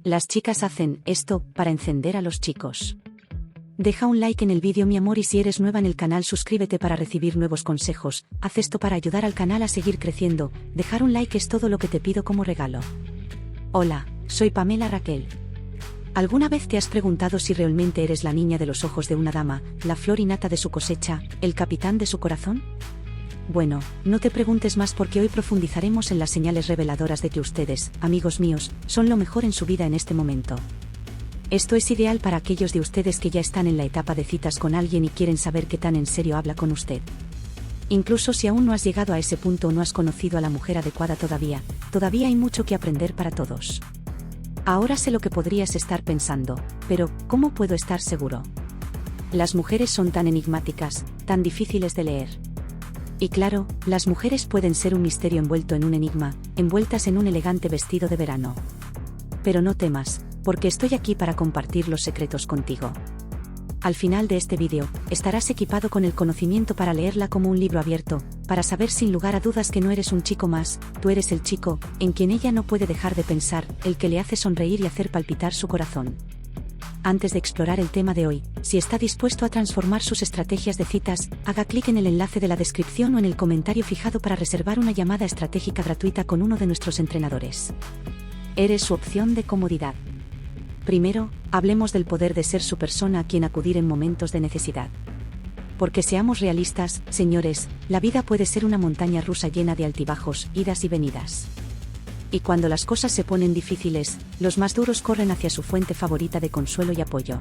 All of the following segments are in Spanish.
Las chicas hacen esto para encender a los chicos. Deja un like en el vídeo, mi amor, y si eres nueva en el canal, suscríbete para recibir nuevos consejos. Haz esto para ayudar al canal a seguir creciendo. Dejar un like es todo lo que te pido como regalo. Hola, soy Pamela Raquel. ¿Alguna vez te has preguntado si realmente eres la niña de los ojos de una dama, la flor y nata de su cosecha, el capitán de su corazón? Bueno, no te preguntes más porque hoy profundizaremos en las señales reveladoras de que ustedes, amigos míos, son lo mejor en su vida en este momento. Esto es ideal para aquellos de ustedes que ya están en la etapa de citas con alguien y quieren saber qué tan en serio habla con usted. Incluso si aún no has llegado a ese punto o no has conocido a la mujer adecuada todavía hay mucho que aprender para todos. Ahora sé lo que podrías estar pensando, pero ¿cómo puedo estar seguro? Las mujeres son tan enigmáticas, tan difíciles de leer. Y claro, las mujeres pueden ser un misterio envuelto en un enigma, envueltas en un elegante vestido de verano. Pero no temas, porque estoy aquí para compartir los secretos contigo. Al final de este vídeo, estarás equipado con el conocimiento para leerla como un libro abierto, para saber sin lugar a dudas que no eres un chico más, tú eres el chico, en quien ella no puede dejar de pensar, el que le hace sonreír y hacer palpitar su corazón. Antes de explorar el tema de hoy, si está dispuesto a transformar sus estrategias de citas, haga clic en el enlace de la descripción o en el comentario fijado para reservar una llamada estratégica gratuita con uno de nuestros entrenadores. Eres su opción de comodidad. Primero, hablemos del poder de ser su persona a quien acudir en momentos de necesidad. Porque seamos realistas, señores, la vida puede ser una montaña rusa llena de altibajos, idas y venidas. Y cuando las cosas se ponen difíciles, los más duros corren hacia su fuente favorita de consuelo y apoyo.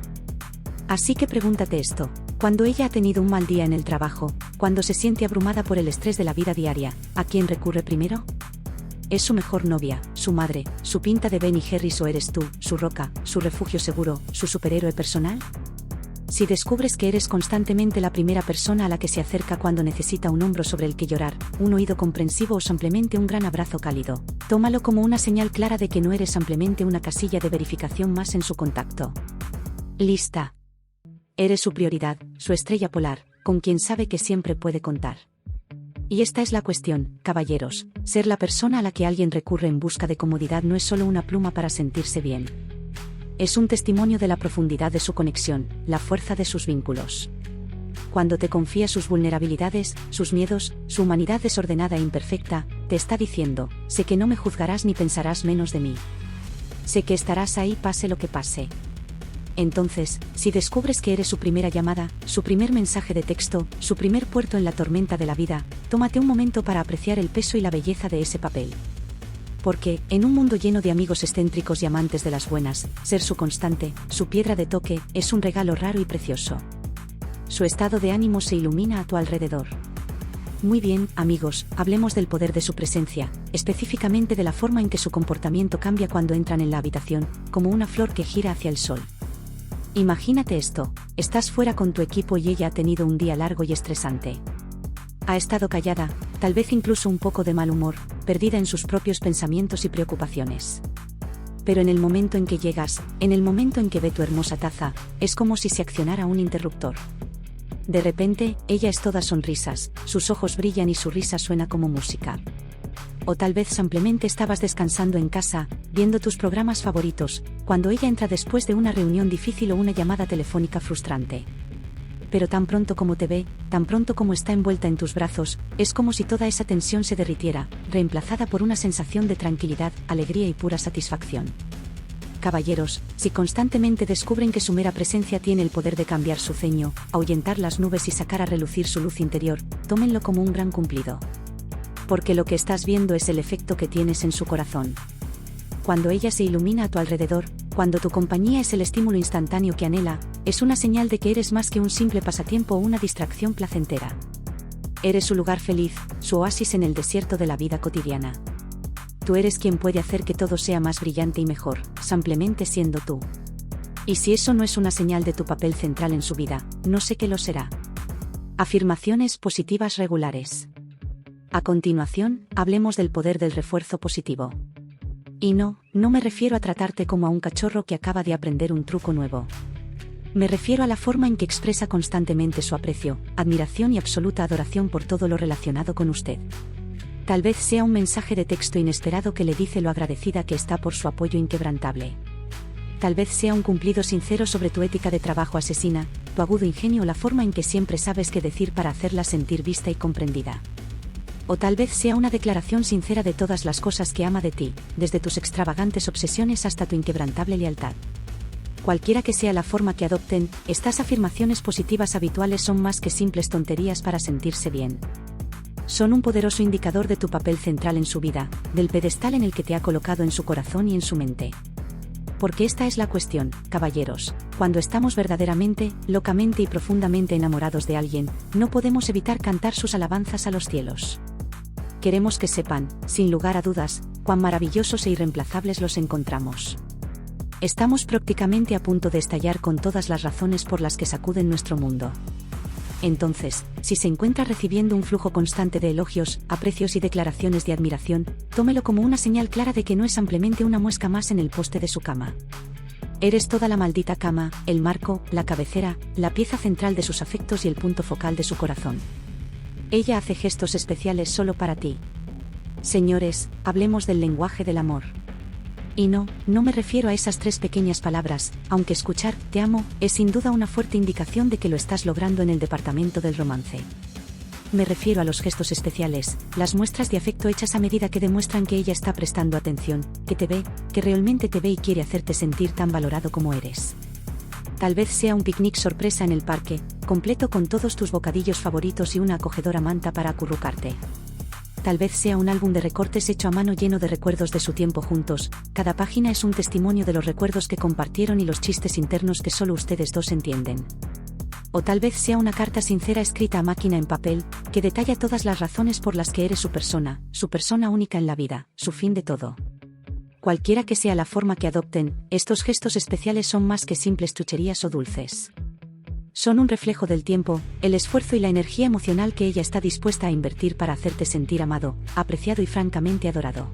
Así que pregúntate esto: cuando ella ha tenido un mal día en el trabajo, cuando se siente abrumada por el estrés de la vida diaria, ¿a quién recurre primero? ¿Es su mejor novia, su madre, su pinta de Ben y Jerry's o eres tú, su roca, su refugio seguro, su superhéroe personal? Si descubres que eres constantemente la primera persona a la que se acerca cuando necesita un hombro sobre el que llorar, un oído comprensivo o simplemente un gran abrazo cálido, tómalo como una señal clara de que no eres simplemente una casilla de verificación más en su contacto. Lista. Eres su prioridad, su estrella polar, con quien sabe que siempre puede contar. Y esta es la cuestión, caballeros: ser la persona a la que alguien recurre en busca de comodidad no es solo una pluma para sentirse bien. Es un testimonio de la profundidad de su conexión, la fuerza de sus vínculos. Cuando te confía sus vulnerabilidades, sus miedos, su humanidad desordenada e imperfecta, te está diciendo: sé que no me juzgarás ni pensarás menos de mí. Sé que estarás ahí pase lo que pase. Entonces, si descubres que eres su primera llamada, su primer mensaje de texto, su primer puerto en la tormenta de la vida, tómate un momento para apreciar el peso y la belleza de ese papel. Porque, en un mundo lleno de amigos excéntricos y amantes de las buenas, ser su constante, su piedra de toque, es un regalo raro y precioso. Su estado de ánimo se ilumina a tu alrededor. Muy bien, amigos, hablemos del poder de su presencia, específicamente de la forma en que su comportamiento cambia cuando entran en la habitación, como una flor que gira hacia el sol. Imagínate esto: estás fuera con tu equipo y ella ha tenido un día largo y estresante. Ha estado callada, tal vez incluso un poco de mal humor, perdida en sus propios pensamientos y preocupaciones. Pero en el momento en que llegas, en el momento en que ve tu hermosa taza, es como si se accionara un interruptor. De repente, ella es toda sonrisas, sus ojos brillan y su risa suena como música. O tal vez simplemente estabas descansando en casa, viendo tus programas favoritos, cuando ella entra después de una reunión difícil o una llamada telefónica frustrante. Pero tan pronto como te ve, tan pronto como está envuelta en tus brazos, es como si toda esa tensión se derritiera, reemplazada por una sensación de tranquilidad, alegría y pura satisfacción. Caballeros, si constantemente descubren que su mera presencia tiene el poder de cambiar su ceño, ahuyentar las nubes y sacar a relucir su luz interior, tómenlo como un gran cumplido. Porque lo que estás viendo es el efecto que tienes en su corazón. Cuando ella se ilumina a tu alrededor, cuando tu compañía es el estímulo instantáneo que anhela, es una señal de que eres más que un simple pasatiempo o una distracción placentera. Eres su lugar feliz, su oasis en el desierto de la vida cotidiana. Tú eres quien puede hacer que todo sea más brillante y mejor, simplemente siendo tú. Y si eso no es una señal de tu papel central en su vida, no sé qué lo será. Afirmaciones positivas regulares. A continuación, hablemos del poder del refuerzo positivo. Y no me refiero a tratarte como a un cachorro que acaba de aprender un truco nuevo. Me refiero a la forma en que expresa constantemente su aprecio, admiración y absoluta adoración por todo lo relacionado con usted. Tal vez sea un mensaje de texto inesperado que le dice lo agradecida que está por su apoyo inquebrantable. Tal vez sea un cumplido sincero sobre tu ética de trabajo asesina, tu agudo ingenio o la forma en que siempre sabes qué decir para hacerla sentir vista y comprendida. O tal vez sea una declaración sincera de todas las cosas que ama de ti, desde tus extravagantes obsesiones hasta tu inquebrantable lealtad. Cualquiera que sea la forma que adopten, estas afirmaciones positivas habituales son más que simples tonterías para sentirse bien. Son un poderoso indicador de tu papel central en su vida, del pedestal en el que te ha colocado en su corazón y en su mente. Porque esta es la cuestión, caballeros, cuando estamos verdaderamente, locamente y profundamente enamorados de alguien, no podemos evitar cantar sus alabanzas a los cielos. Queremos que sepan, sin lugar a dudas, cuán maravillosos e irreemplazables los encontramos. Estamos prácticamente a punto de estallar con todas las razones por las que sacuden nuestro mundo. Entonces, si se encuentra recibiendo un flujo constante de elogios, aprecios y declaraciones de admiración, tómelo como una señal clara de que no es simplemente una muesca más en el poste de su cama. Eres toda la maldita cama, el marco, la cabecera, la pieza central de sus afectos y el punto focal de su corazón. Ella hace gestos especiales solo para ti. Señores, hablemos del lenguaje del amor. Y no me refiero a esas 3 pequeñas palabras, aunque escuchar "te amo" es sin duda una fuerte indicación de que lo estás logrando en el departamento del romance. Me refiero a los gestos especiales, las muestras de afecto hechas a medida que demuestran que ella está prestando atención, que te ve, que realmente te ve y quiere hacerte sentir tan valorado como eres. Tal vez sea un picnic sorpresa en el parque, completo con todos tus bocadillos favoritos y una acogedora manta para acurrucarte. Tal vez sea un álbum de recortes hecho a mano lleno de recuerdos de su tiempo juntos, cada página es un testimonio de los recuerdos que compartieron y los chistes internos que solo ustedes dos entienden. O tal vez sea una carta sincera escrita a máquina en papel, que detalla todas las razones por las que eres su persona única en la vida, su fin de todo. Cualquiera que sea la forma que adopten, estos gestos especiales son más que simples chucherías o dulces. Son un reflejo del tiempo, el esfuerzo y la energía emocional que ella está dispuesta a invertir para hacerte sentir amado, apreciado y francamente adorado.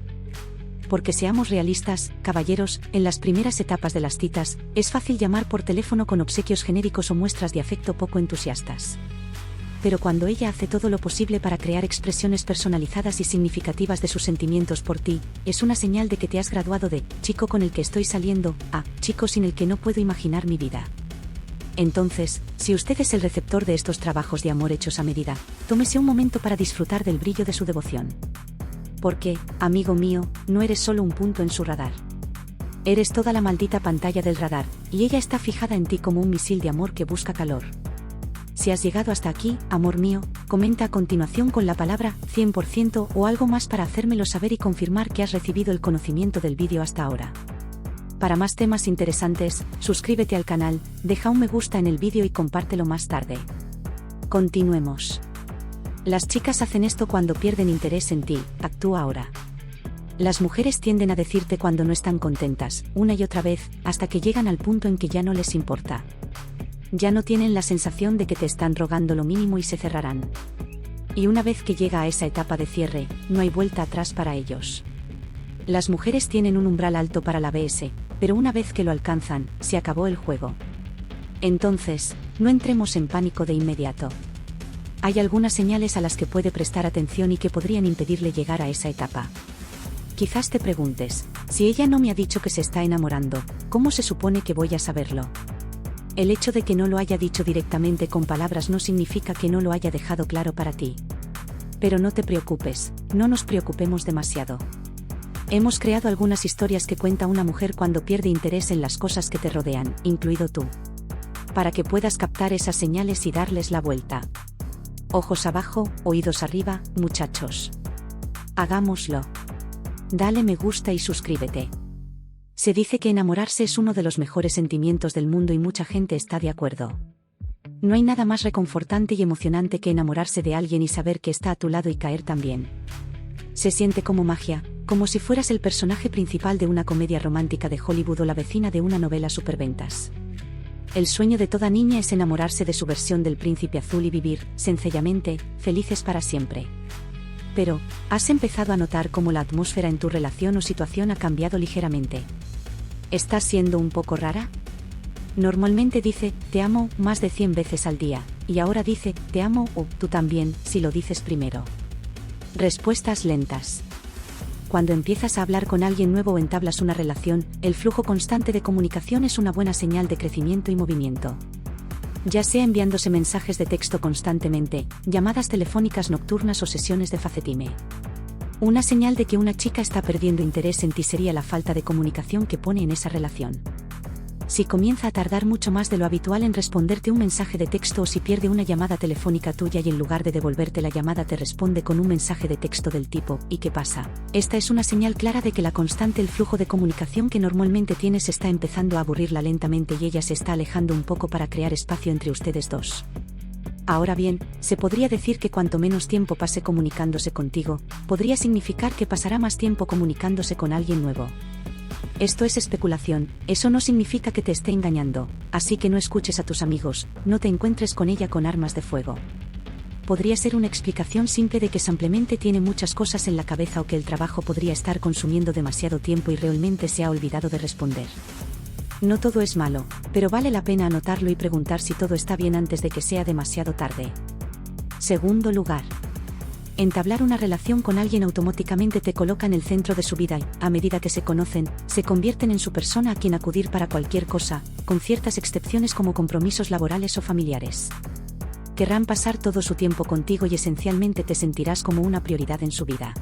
Porque seamos realistas, caballeros, en las primeras etapas de las citas, es fácil llamar por teléfono con obsequios genéricos o muestras de afecto poco entusiastas. Pero cuando ella hace todo lo posible para crear expresiones personalizadas y significativas de sus sentimientos por ti, es una señal de que te has graduado de chico con el que estoy saliendo a chico sin el que no puedo imaginar mi vida. Entonces, si usted es el receptor de estos trabajos de amor hechos a medida, tómese un momento para disfrutar del brillo de su devoción. Porque, amigo mío, no eres solo un punto en su radar. Eres toda la maldita pantalla del radar, y ella está fijada en ti como un misil de amor que busca calor. Si has llegado hasta aquí, amor mío, comenta a continuación con la palabra 100% o algo más para hacérmelo saber y confirmar que has recibido el conocimiento del vídeo hasta ahora. Para más temas interesantes, suscríbete al canal, deja un me gusta en el vídeo y compártelo más tarde. Continuemos. Las chicas hacen esto cuando pierden interés en ti, actúa ahora. Las mujeres tienden a decirte cuando no están contentas, una y otra vez, hasta que llegan al punto en que ya no les importa. Ya no tienen la sensación de que te están rogando lo mínimo y se cerrarán. Y una vez que llega a esa etapa de cierre, no hay vuelta atrás para ellos. Las mujeres tienen un umbral alto para la BS, pero una vez que lo alcanzan, se acabó el juego. Entonces, no entremos en pánico de inmediato. Hay algunas señales a las que puede prestar atención y que podrían impedirle llegar a esa etapa. Quizás te preguntes, si ella no me ha dicho que se está enamorando, ¿cómo se supone que voy a saberlo? El hecho de que no lo haya dicho directamente con palabras no significa que no lo haya dejado claro para ti. Pero no te preocupes, no nos preocupemos demasiado. Hemos creado algunas historias que cuenta una mujer cuando pierde interés en las cosas que te rodean, incluido tú. Para que puedas captar esas señales y darles la vuelta. Ojos abajo, oídos arriba, muchachos. Hagámoslo. Dale me gusta y suscríbete. Se dice que enamorarse es uno de los mejores sentimientos del mundo y mucha gente está de acuerdo. No hay nada más reconfortante y emocionante que enamorarse de alguien y saber que está a tu lado y caer también. Se siente como magia, como si fueras el personaje principal de una comedia romántica de Hollywood o la vecina de una novela superventas. El sueño de toda niña es enamorarse de su versión del príncipe azul y vivir, sencillamente, felices para siempre. Pero, ¿has empezado a notar cómo la atmósfera en tu relación o situación ha cambiado ligeramente? ¿Estás siendo un poco rara? Normalmente dice, te amo, más de 100 veces al día, y ahora dice, te amo o tú también, si lo dices primero. Respuestas lentas. Cuando empiezas a hablar con alguien nuevo o entablas una relación, el flujo constante de comunicación es una buena señal de crecimiento y movimiento. Ya sea enviándose mensajes de texto constantemente, llamadas telefónicas nocturnas o sesiones de facetime. Una señal de que una chica está perdiendo interés en ti sería la falta de comunicación que pone en esa relación. Si comienza a tardar mucho más de lo habitual en responderte un mensaje de texto o si pierde una llamada telefónica tuya y en lugar de devolverte la llamada te responde con un mensaje de texto del tipo ¿y qué pasa? Esta es una señal clara de que el flujo de comunicación que normalmente tienes está empezando a aburrirla lentamente y ella se está alejando un poco para crear espacio entre ustedes dos. Ahora bien, se podría decir que cuanto menos tiempo pase comunicándose contigo, podría significar que pasará más tiempo comunicándose con alguien nuevo. Esto es especulación, eso no significa que te esté engañando, así que no escuches a tus amigos, no te encuentres con ella con armas de fuego. Podría ser una explicación simple de que simplemente tiene muchas cosas en la cabeza o que el trabajo podría estar consumiendo demasiado tiempo y realmente se ha olvidado de responder. No todo es malo, pero vale la pena anotarlo y preguntar si todo está bien antes de que sea demasiado tarde. Segundo lugar. Entablar una relación con alguien automáticamente te coloca en el centro de su vida y, a medida que se conocen, se convierten en su persona a quien acudir para cualquier cosa, con ciertas excepciones como compromisos laborales o familiares. Querrán pasar todo su tiempo contigo y esencialmente te sentirás como una prioridad en su vida.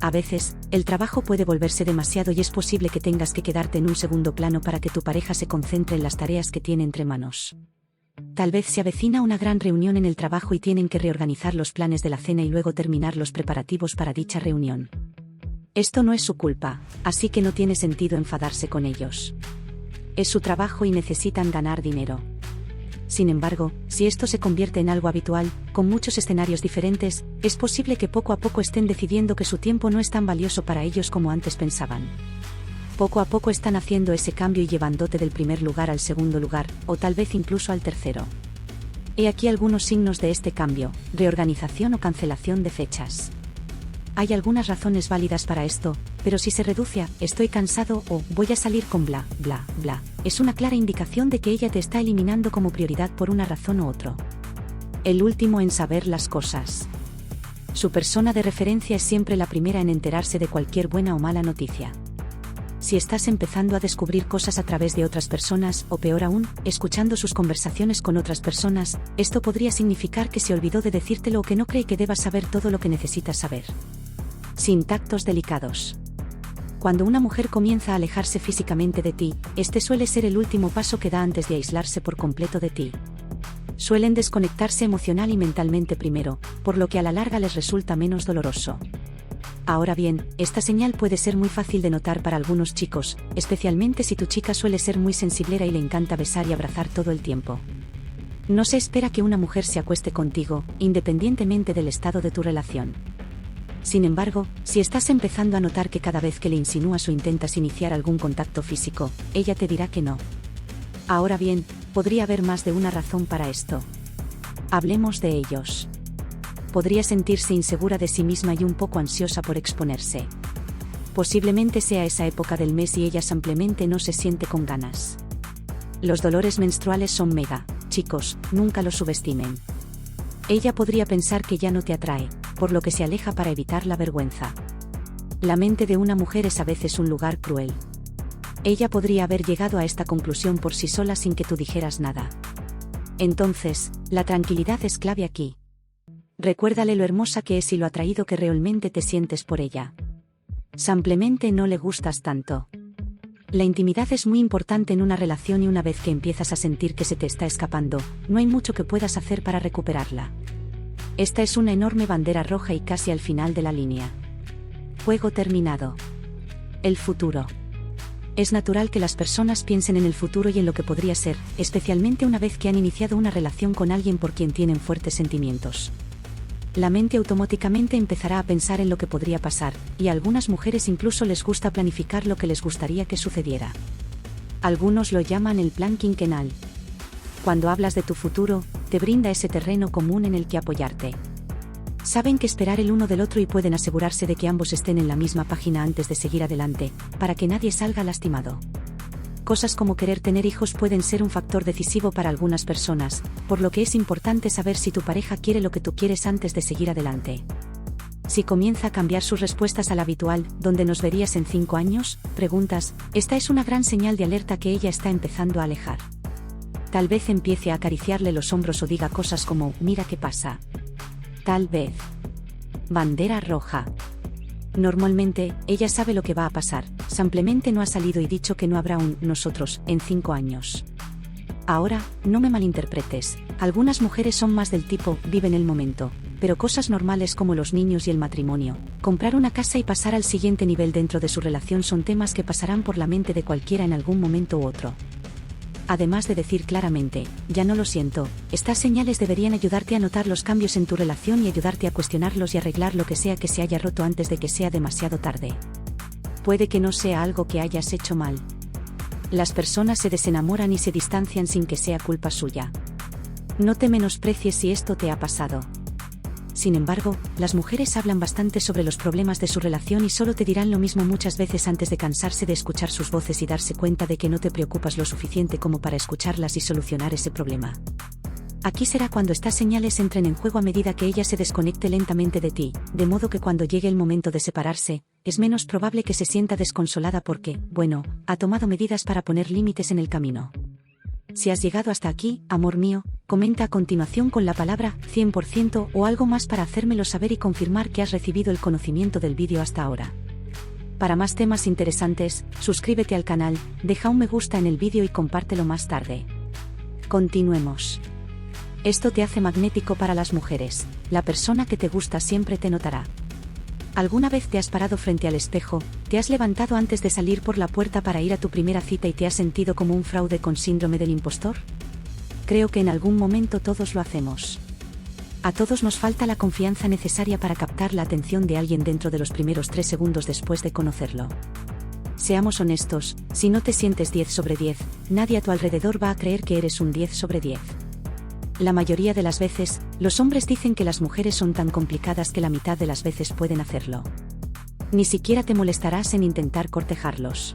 A veces, el trabajo puede volverse demasiado y es posible que tengas que quedarte en un segundo plano para que tu pareja se concentre en las tareas que tiene entre manos. Tal vez se avecina una gran reunión en el trabajo y tienen que reorganizar los planes de la cena y luego terminar los preparativos para dicha reunión. Esto no es su culpa, así que no tiene sentido enfadarse con ellos. Es su trabajo y necesitan ganar dinero. Sin embargo, si esto se convierte en algo habitual, con muchos escenarios diferentes, es posible que poco a poco estén decidiendo que su tiempo no es tan valioso para ellos como antes pensaban. Poco a poco están haciendo ese cambio y llevándote del primer lugar al segundo lugar, o tal vez incluso al tercero. He aquí algunos signos de este cambio: reorganización o cancelación de fechas. Hay algunas razones válidas para esto, pero si se reduce a estoy cansado o voy a salir con bla, bla, bla, es una clara indicación de que ella te está eliminando como prioridad por una razón u otra. El último en saber las cosas. Su persona de referencia es siempre la primera en enterarse de cualquier buena o mala noticia. Si estás empezando a descubrir cosas a través de otras personas, o peor aún, escuchando sus conversaciones con otras personas, esto podría significar que se olvidó de decírtelo o que no cree que debas saber todo lo que necesitas saber. Sin tactos delicados. Cuando una mujer comienza a alejarse físicamente de ti, este suele ser el último paso que da antes de aislarse por completo de ti. Suelen desconectarse emocional y mentalmente primero, por lo que a la larga les resulta menos doloroso. Ahora bien, esta señal puede ser muy fácil de notar para algunos chicos, especialmente si tu chica suele ser muy sensiblera y le encanta besar y abrazar todo el tiempo. No se espera que una mujer se acueste contigo, independientemente del estado de tu relación. Sin embargo, si estás empezando a notar que cada vez que le insinúas o intentas iniciar algún contacto físico, ella te dirá que no. Ahora bien, podría haber más de una razón para esto. Hablemos de ellos. Podría sentirse insegura de sí misma y un poco ansiosa por exponerse. Posiblemente sea esa época del mes y ella simplemente no se siente con ganas. Los dolores menstruales son mega, chicos, nunca los subestimen. Ella podría pensar que ya no te atrae, por lo que se aleja para evitar la vergüenza. La mente de una mujer es a veces un lugar cruel. Ella podría haber llegado a esta conclusión por sí sola sin que tú dijeras nada. Entonces, la tranquilidad es clave aquí. Recuérdale lo hermosa que es y lo atraído que realmente te sientes por ella. Simplemente no le gustas tanto. La intimidad es muy importante en una relación y una vez que empiezas a sentir que se te está escapando, no hay mucho que puedas hacer para recuperarla. Esta es una enorme bandera roja y casi al final de la línea. Juego terminado. El futuro. Es natural que las personas piensen en el futuro y en lo que podría ser, especialmente una vez que han iniciado una relación con alguien por quien tienen fuertes sentimientos. La mente automáticamente empezará a pensar en lo que podría pasar, y a algunas mujeres incluso les gusta planificar lo que les gustaría que sucediera. Algunos lo llaman el plan quinquenal. Cuando hablas de tu futuro, te brinda ese terreno común en el que apoyarte. Saben qué esperar el uno del otro y pueden asegurarse de que ambos estén en la misma página antes de seguir adelante, para que nadie salga lastimado. Cosas como querer tener hijos pueden ser un factor decisivo para algunas personas, por lo que es importante saber si tu pareja quiere lo que tú quieres antes de seguir adelante. Si comienza a cambiar sus respuestas al habitual, ¿dónde nos verías en 5 años? Preguntas, esta es una gran señal de alerta que ella está empezando a alejar. Tal vez empiece a acariciarle los hombros o diga cosas como, mira qué pasa. Tal vez. Bandera roja. Normalmente, ella sabe lo que va a pasar, simplemente no ha salido y dicho que no habrá un nosotros en 5 años. Ahora, no me malinterpretes, algunas mujeres son más del tipo, viven el momento, pero cosas normales como los niños y el matrimonio, comprar una casa y pasar al siguiente nivel dentro de su relación son temas que pasarán por la mente de cualquiera en algún momento u otro. Además de decir claramente, ya no lo siento, estas señales deberían ayudarte a notar los cambios en tu relación y ayudarte a cuestionarlos y arreglar lo que sea que se haya roto antes de que sea demasiado tarde. Puede que no sea algo que hayas hecho mal. Las personas se desenamoran y se distancian sin que sea culpa suya. No te menosprecies si esto te ha pasado. Sin embargo, las mujeres hablan bastante sobre los problemas de su relación y solo te dirán lo mismo muchas veces antes de cansarse de escuchar sus voces y darse cuenta de que no te preocupas lo suficiente como para escucharlas y solucionar ese problema. Aquí será cuando estas señales entren en juego a medida que ella se desconecte lentamente de ti, de modo que cuando llegue el momento de separarse, es menos probable que se sienta desconsolada porque, bueno, ha tomado medidas para poner límites en el camino. Si has llegado hasta aquí, amor mío, comenta a continuación con la palabra 100% o algo más para hacérmelo saber y confirmar que has recibido el conocimiento del vídeo hasta ahora. Para más temas interesantes, suscríbete al canal, deja un me gusta en el vídeo y compártelo más tarde. Continuemos. Esto te hace magnético para las mujeres, la persona que te gusta siempre te notará. ¿Alguna vez te has parado frente al espejo, te has levantado antes de salir por la puerta para ir a tu primera cita y te has sentido como un fraude con síndrome del impostor? Creo que en algún momento todos lo hacemos. A todos nos falta la confianza necesaria para captar la atención de alguien dentro de los primeros 3 segundos después de conocerlo. Seamos honestos, si no te sientes 10 sobre 10, nadie a tu alrededor va a creer que eres un 10 sobre 10. La mayoría de las veces, los hombres dicen que las mujeres son tan complicadas que la mitad de las veces pueden hacerlo. Ni siquiera te molestarás en intentar cortejarlos.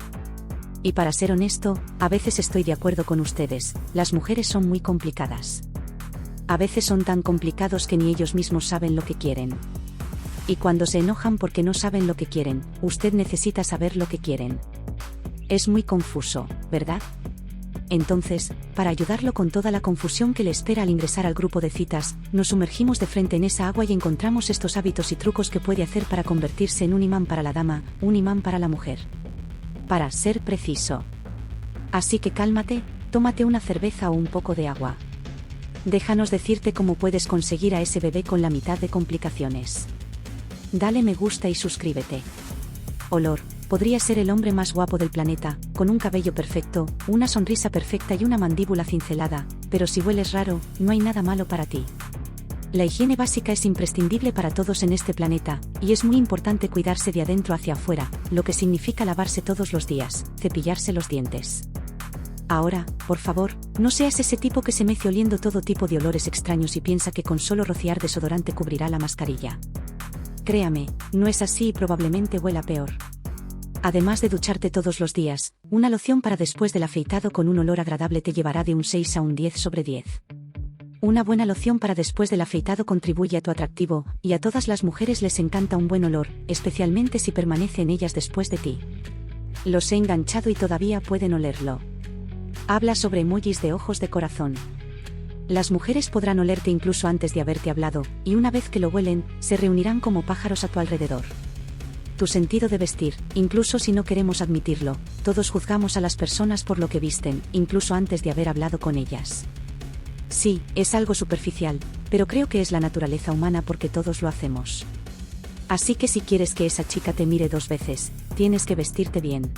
Y para ser honesto, a veces estoy de acuerdo con ustedes, las mujeres son muy complicadas. A veces son tan complicados que ni ellos mismos saben lo que quieren. Y cuando se enojan porque no saben lo que quieren, usted necesita saber lo que quieren. Es muy confuso, ¿verdad? Entonces, para ayudarlo con toda la confusión que le espera al ingresar al grupo de citas, nos sumergimos de frente en esa agua y encontramos estos hábitos y trucos que puede hacer para convertirse en un imán para la dama, un imán para la mujer. Para ser preciso. Así que cálmate, tómate una cerveza o un poco de agua. Déjanos decirte cómo puedes conseguir a ese bebé con la mitad de complicaciones. Dale me gusta y suscríbete. Olor. Podría ser el hombre más guapo del planeta, con un cabello perfecto, una sonrisa perfecta y una mandíbula cincelada, pero si hueles raro, no hay nada malo para ti. La higiene básica es imprescindible para todos en este planeta, y es muy importante cuidarse de adentro hacia afuera, lo que significa lavarse todos los días, cepillarse los dientes. Ahora, por favor, no seas ese tipo que se mece oliendo todo tipo de olores extraños y piensa que con solo rociar desodorante cubrirá la mascarilla. Créame, no es así y probablemente huela peor. Además de ducharte todos los días, una loción para después del afeitado con un olor agradable te llevará de un 6 a un 10 sobre 10. Una buena loción para después del afeitado contribuye a tu atractivo, y a todas las mujeres les encanta un buen olor, especialmente si permanece en ellas después de ti. Los he enganchado y todavía pueden olerlo. Habla sobre emojis de ojos de corazón. Las mujeres podrán olerte incluso antes de haberte hablado, y una vez que lo huelen, se reunirán como pájaros a tu alrededor. Tu sentido de vestir, incluso si no queremos admitirlo, todos juzgamos a las personas por lo que visten, incluso antes de haber hablado con ellas. Sí, es algo superficial, pero creo que es la naturaleza humana porque todos lo hacemos. Así que si quieres que esa chica te mire 2 veces, tienes que vestirte bien.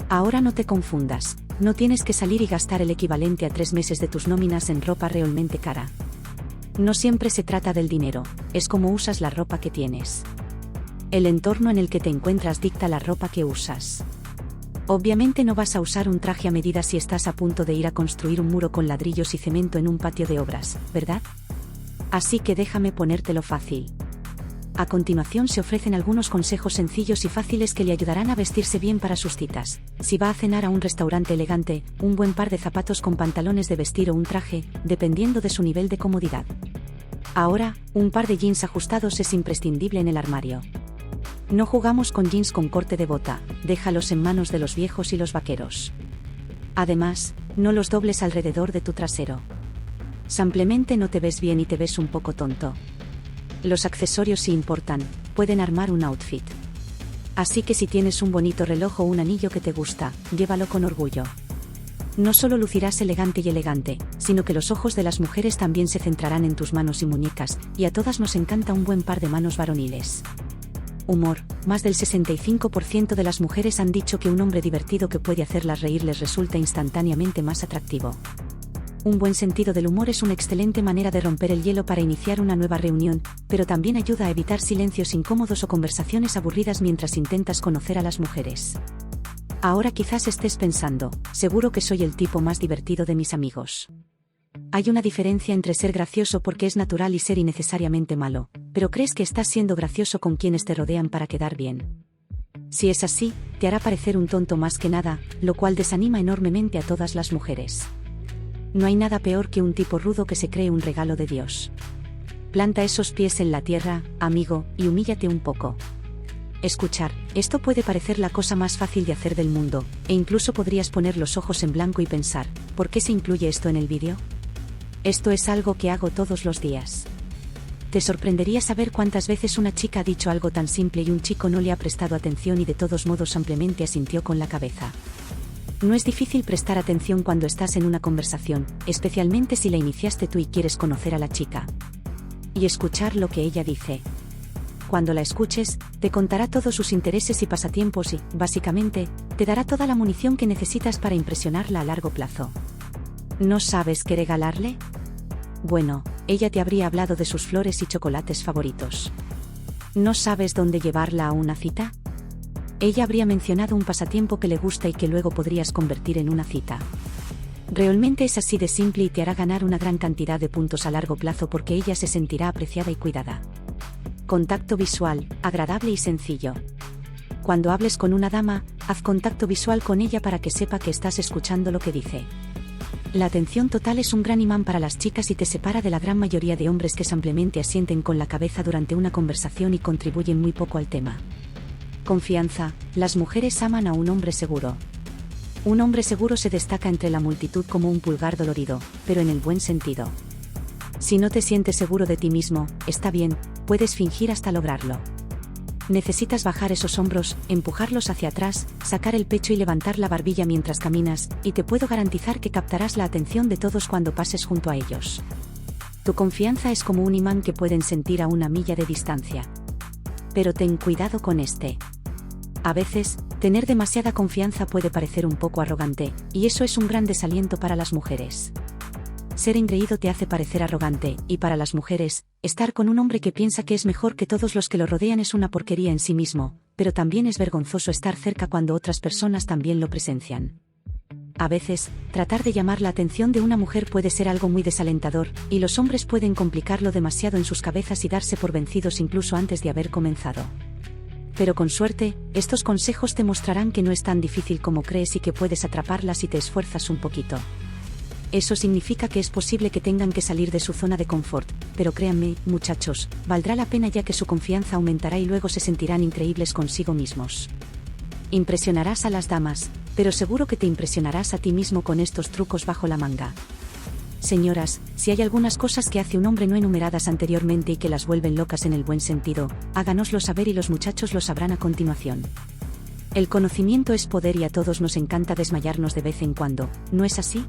Ahora no te confundas, no tienes que salir y gastar el equivalente a 3 meses de tus nóminas en ropa realmente cara. No siempre se trata del dinero, es cómo usas la ropa que tienes. El entorno en el que te encuentras dicta la ropa que usas. Obviamente no vas a usar un traje a medida si estás a punto de ir a construir un muro con ladrillos y cemento en un patio de obras, ¿verdad? Así que déjame ponértelo fácil. A continuación se ofrecen algunos consejos sencillos y fáciles que le ayudarán a vestirse bien para sus citas. Si va a cenar a un restaurante elegante, un buen par de zapatos con pantalones de vestir o un traje, dependiendo de su nivel de comodidad. Ahora, un par de jeans ajustados es imprescindible en el armario. No jugamos con jeans con corte de bota, déjalos en manos de los viejos y los vaqueros. Además, no los dobles alrededor de tu trasero. Simplemente no te ves bien y te ves un poco tonto. Los accesorios sí importan, pueden armar un outfit. Así que si tienes un bonito reloj o un anillo que te gusta, llévalo con orgullo. No solo lucirás elegante y elegante, sino que los ojos de las mujeres también se centrarán en tus manos y muñecas, y a todas nos encanta un buen par de manos varoniles. Humor. Más del 65% de las mujeres han dicho que un hombre divertido que puede hacerlas reír les resulta instantáneamente más atractivo. Un buen sentido del humor es una excelente manera de romper el hielo para iniciar una nueva reunión, pero también ayuda a evitar silencios incómodos o conversaciones aburridas mientras intentas conocer a las mujeres. Ahora quizás estés pensando, seguro que soy el tipo más divertido de mis amigos. Hay una diferencia entre ser gracioso porque es natural y ser innecesariamente malo, pero crees que estás siendo gracioso con quienes te rodean para quedar bien. Si es así, te hará parecer un tonto más que nada, lo cual desanima enormemente a todas las mujeres. No hay nada peor que un tipo rudo que se cree un regalo de Dios. Planta esos pies en la tierra, amigo, y humíllate un poco. Escuchar, esto puede parecer la cosa más fácil de hacer del mundo, e incluso podrías poner los ojos en blanco y pensar, ¿por qué se incluye esto en el vídeo? Esto es algo que hago todos los días. Te sorprendería saber cuántas veces una chica ha dicho algo tan simple y un chico no le ha prestado atención y de todos modos simplemente asintió con la cabeza. No es difícil prestar atención cuando estás en una conversación, especialmente si la iniciaste tú y quieres conocer a la chica. Y escuchar lo que ella dice. Cuando la escuches, te contará todos sus intereses y pasatiempos y, básicamente, te dará toda la munición que necesitas para impresionarla a largo plazo. ¿No sabes qué regalarle? Bueno, ella te habría hablado de sus flores y chocolates favoritos. ¿No sabes dónde llevarla a una cita? Ella habría mencionado un pasatiempo que le gusta y que luego podrías convertir en una cita. Realmente es así de simple y te hará ganar una gran cantidad de puntos a largo plazo porque ella se sentirá apreciada y cuidada. Contacto visual, agradable y sencillo. Cuando hables con una dama, haz contacto visual con ella para que sepa que estás escuchando lo que dice. La atención total es un gran imán para las chicas y te separa de la gran mayoría de hombres que simplemente asienten con la cabeza durante una conversación y contribuyen muy poco al tema. Confianza. Las mujeres aman a un hombre seguro. Un hombre seguro se destaca entre la multitud como un pulgar dolorido, pero en el buen sentido. Si no te sientes seguro de ti mismo, está bien, puedes fingir hasta lograrlo. Necesitas bajar esos hombros, empujarlos hacia atrás, sacar el pecho y levantar la barbilla mientras caminas, y te puedo garantizar que captarás la atención de todos cuando pases junto a ellos. Tu confianza es como un imán que pueden sentir a una milla de distancia. Pero ten cuidado con este. A veces, tener demasiada confianza puede parecer un poco arrogante, y eso es un gran desaliento para las mujeres. Ser engreído te hace parecer arrogante, y para las mujeres, estar con un hombre que piensa que es mejor que todos los que lo rodean es una porquería en sí mismo, pero también es vergonzoso estar cerca cuando otras personas también lo presencian. A veces, tratar de llamar la atención de una mujer puede ser algo muy desalentador, y los hombres pueden complicarlo demasiado en sus cabezas y darse por vencidos incluso antes de haber comenzado. Pero con suerte, estos consejos te mostrarán que no es tan difícil como crees y que puedes atraparla si te esfuerzas un poquito. Eso significa que es posible que tengan que salir de su zona de confort, pero créanme, muchachos, valdrá la pena ya que su confianza aumentará y luego se sentirán increíbles consigo mismos. Impresionarás a las damas, pero seguro que te impresionarás a ti mismo con estos trucos bajo la manga. Señoras, si hay algunas cosas que hace un hombre no enumeradas anteriormente y que las vuelven locas en el buen sentido, háganoslo saber y los muchachos lo sabrán a continuación. El conocimiento es poder y a todos nos encanta desmayarnos de vez en cuando, ¿no es así?